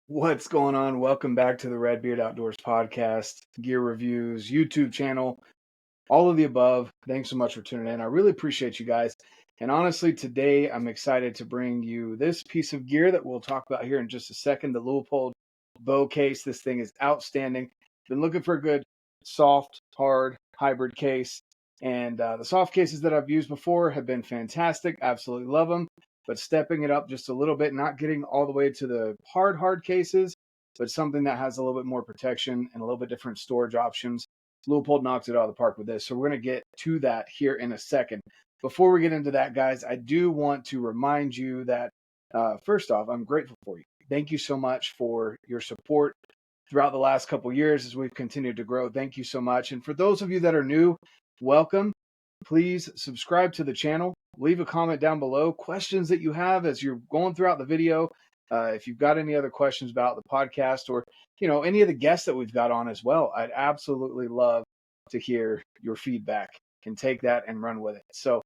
What's going on? Welcome back to the RedBeard Outdoors podcast, gear reviews, YouTube channel, all of the above. Thanks so much for tuning in. I really appreciate you guys. And honestly, today I'm excited to bring you this piece of gear that we'll talk about here in just a second, the Leupold bow case. This thing is outstanding. Been looking for a good, soft, hard, hybrid case. And the soft cases that I've used before have been fantastic. Absolutely love them. But stepping it up just a little bit, not getting all the way to the hard cases, but something that has a little bit more protection and a little bit different storage options. Leupold knocks it out of the park with this. So we're going to get to that here in a second. Before we get into that, guys, I do want to remind you that, first off, I'm grateful for you. Thank you so much for your support throughout the last couple years as we've continued to grow. Thank you so much. And for those of you that are new, welcome. Please subscribe to the channel. Leave a comment down below. Questions that you have as you're going throughout the video. If you've got any other questions about the podcast or any of the guests that we've got on as well, I'd absolutely love to hear your feedback and take that and run with it. So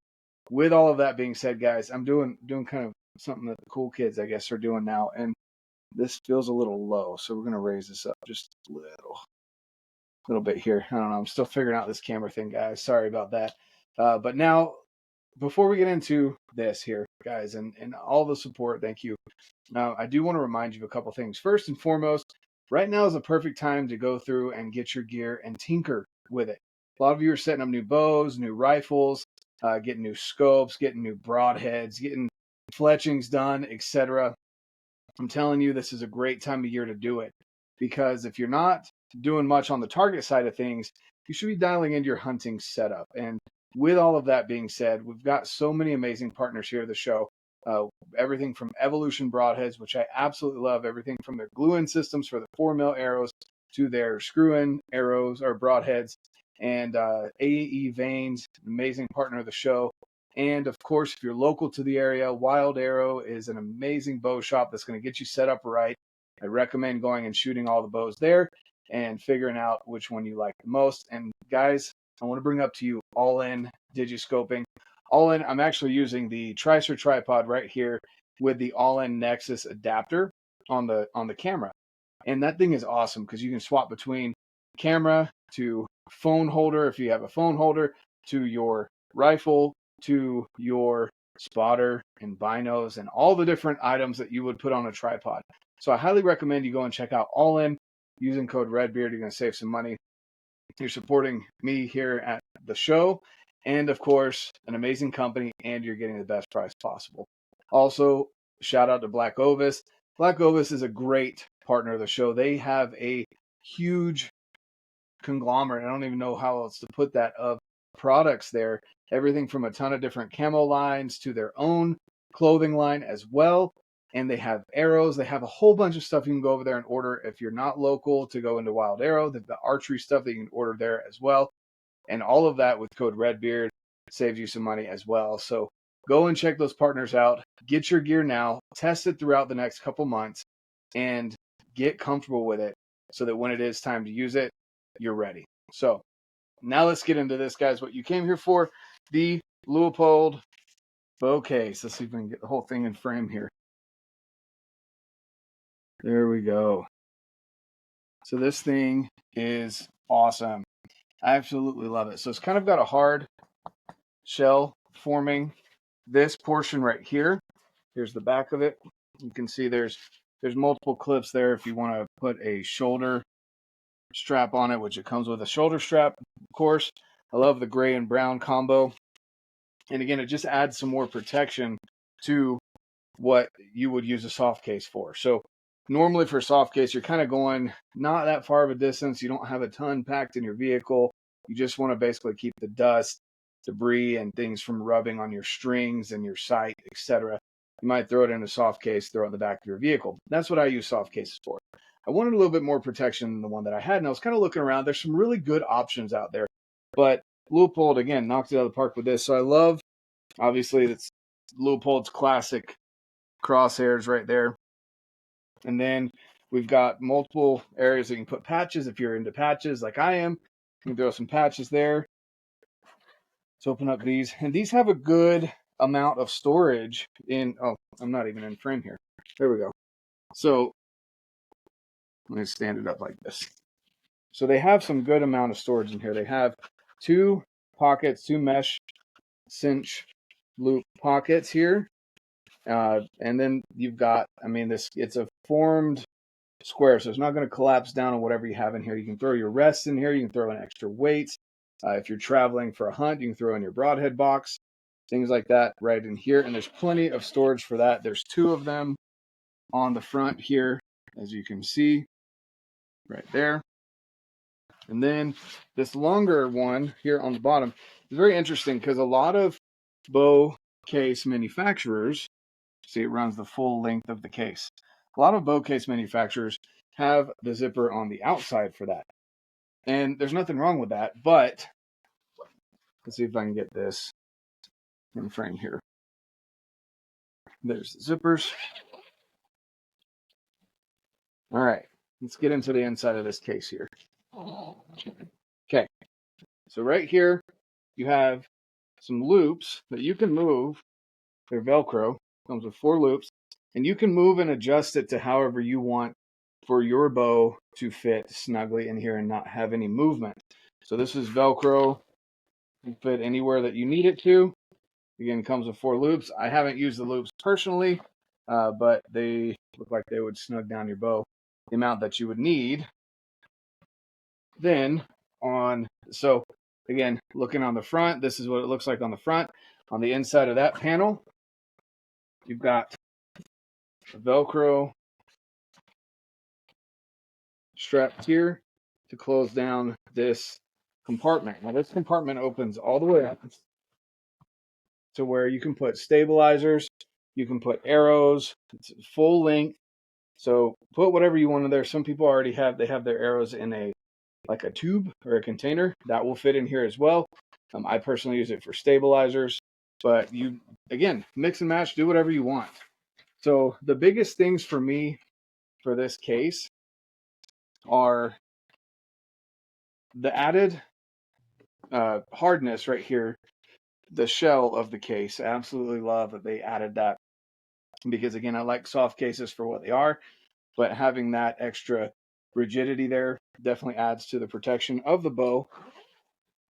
with all of that being said, guys, I'm doing kind of something that the cool kids, I guess, are doing now. And this feels a little low, so we're going to raise this up just a little bit here. I don't know. I'm still figuring out this camera thing, guys. Sorry about that. But now, before we get into this here, guys, and all the support, thank you. I do want to remind you of a couple things. First and foremost, right now is the perfect time to go through and get your gear and tinker with it. A lot of you are setting up new bows, new rifles, getting new scopes, getting new broadheads, getting fletchings done, etc. I'm telling you, this is a great time of year to do it, because if you're not doing much on the target side of things, you should be dialing into your hunting setup. And with all of that being said, we've got so many amazing partners here at the show. Everything from Evolution broadheads, which I absolutely love, everything from their glue-in systems for the 4mm arrows to their screw-in arrows or broadheads, and AE Vanes, amazing partner of the show. And of course, if you're local to the area, Wild Arrow is an amazing bow shop that's going to get you set up right. I recommend going and shooting all the bows there and figuring out which one you like the most. And guys, I want to bring up to you Ollin Digiscoping. Ollin, I'm actually using the Tricer tripod right here with the Ollin Nexus adapter on the camera. And that thing is awesome because you can swap between camera to phone holder if you have a phone holder, to your rifle, to your spotter and binos and all the different items that you would put on a tripod. So I highly recommend you go and check out Ollin. Using code RedBeard, you're going to save some money. You're supporting me here at the show, and of course, an amazing company, and you're getting the best price possible. Also, shout out to BlackOvis. BlackOvis is a great partner of the show. They have a huge conglomerate, I don't even know how else to put that, of products there. Everything from a ton of different camo lines to their own clothing line as well. And they have arrows. They have a whole bunch of stuff you can go over there and order if you're not local to go into Wild Arrow. The archery stuff that you can order there as well. And all of that with code RedBeard saves you some money as well. So go and check those partners out. Get your gear now. Test it throughout the next couple months and get comfortable with it so that when it is time to use it, you're ready. So now let's get into this, guys. What you came here for, the Leupold bow case. Let's see if we can get the whole thing in frame here. There we go. So this thing is awesome. I absolutely love it. So it's kind of got a hard shell forming this portion right here. Here's the back of it. You can see there's multiple clips there if you want to put a shoulder strap on it, which it comes with a shoulder strap, of course. I love the gray and brown combo. And again, it just adds some more protection to what you would use a soft case for. So normally for a soft case, you're kind of going not that far of a distance. You don't have a ton packed in your vehicle. You just want to basically keep the dust, debris, and things from rubbing on your strings and your sight, etc. You might throw it in a soft case, throw it in the back of your vehicle. That's what I use soft cases for. I wanted a little bit more protection than the one that I had, and I was kind of looking around. There's some really good options out there, but Leupold, again, knocked it out of the park with this. So I love, obviously, that's Leupold's classic crosshairs right there. And then we've got multiple areas that you can put patches if you're into patches like I am. You can throw some patches there. Let's open up these. And these have a good amount of storage in, oh, I'm not even in frame here. There we go. So Let me stand it up like this. So they have some good amount of storage in here. They have 2 pockets, 2 mesh cinch loop pockets here. And then you've got, I mean, it's a formed square, so it's not going to collapse down on whatever you have in here. You can throw your rests in here. You can throw in extra weights. If you're traveling for a hunt, you can throw in your broadhead box, things like that right in here. And there's plenty of storage for that. There's 2 of them on the front here, as you can see right there. And then this longer one here on the bottom is very interesting because a lot of bow case manufacturers, see, it runs the full length of the case. A lot of bow case manufacturers have the zipper on the outside for that. And there's nothing wrong with that, but let's see if I can get this in frame here. There's the zippers. All right, let's get into the inside of this case here. Okay, so right here you have some loops that you can move. They're Velcro, comes with 4 loops, and you can move and adjust it to however you want for your bow to fit snugly in here and not have any movement. So this is Velcro, you can fit anywhere that you need it to. Again, comes with 4 loops. I haven't used the loops personally, but they look like they would snug down your bow the amount that you would need. Then so again, looking on the front, this is what it looks like on the front. On the inside of that panel, you've got a Velcro strap here to close down this compartment. Now this compartment opens all the way up to where you can put stabilizers, you can put arrows, it's full length. So put whatever you want in there. Some people already have their arrows in a tube or a container that will fit in here as well. I personally use it for stabilizers, but you, again, mix and match, do whatever you want. So the biggest things for me for this case are the added hardness right here, the shell of the case. I absolutely love that they added that because, again, I like soft cases for what they are, but having that extra rigidity there definitely adds to the protection of the bow.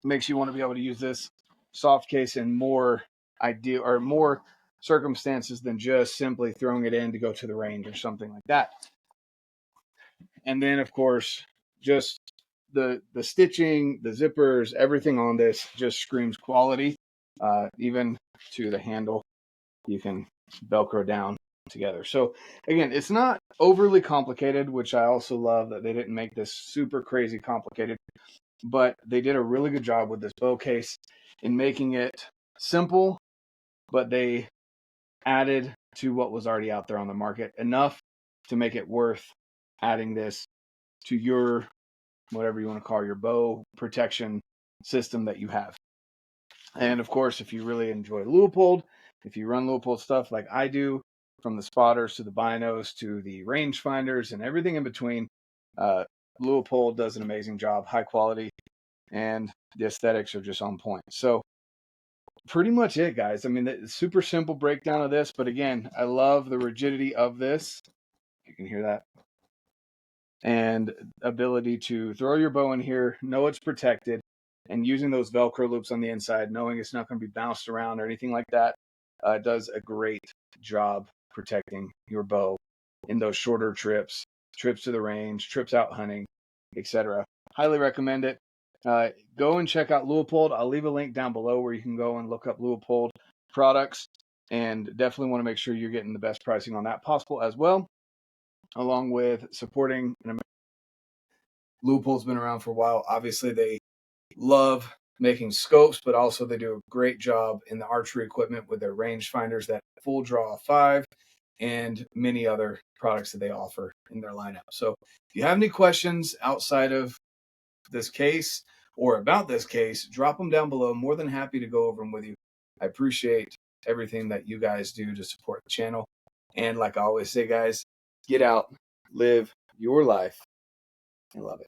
Makes you want to be able to use this soft case in more ideal or more circumstances than just simply throwing it in to go to the range or something like that. And then, of course, just the stitching, the zippers, everything on this just screams quality. Even to the handle, you can Velcro down together. So again, it's not overly complicated, which I also love that they didn't make this super crazy complicated, but they did a really good job with this bow case in making it simple, but they added to what was already out there on the market enough to make it worth adding this to your, whatever you want to call your bow protection system that you have. And of course, if you really enjoy Leupold, if you run Leupold stuff like I do, from the spotters to the binos to the range finders and everything in between, Leupold does an amazing job, high quality, and the aesthetics are just on point. So pretty much it, guys. I mean, it's super simple breakdown of this, but again, I love the rigidity of this. You can hear that. And ability to throw your bow in here, know it's protected, and using those Velcro loops on the inside, knowing it's not going to be bounced around or anything like that, does a great job protecting your bow in those shorter trips to the range, trips out hunting, etc. Highly recommend it. Go and check out Leupold. I'll leave a link down below where you can go and look up Leupold products, and definitely want to make sure you're getting the best pricing on that possible as well, along with supporting an American. Leupold's been around for a while. Obviously, they love making scopes, but also they do a great job in the archery equipment with their range finders, that full draw 5, and many other products that they offer in their lineup. So if you have any questions outside of this case or about this case, drop them down below. More than happy to go over them with you. I appreciate everything that you guys do to support the channel. And like I always say, guys, get out, live your life, and love it.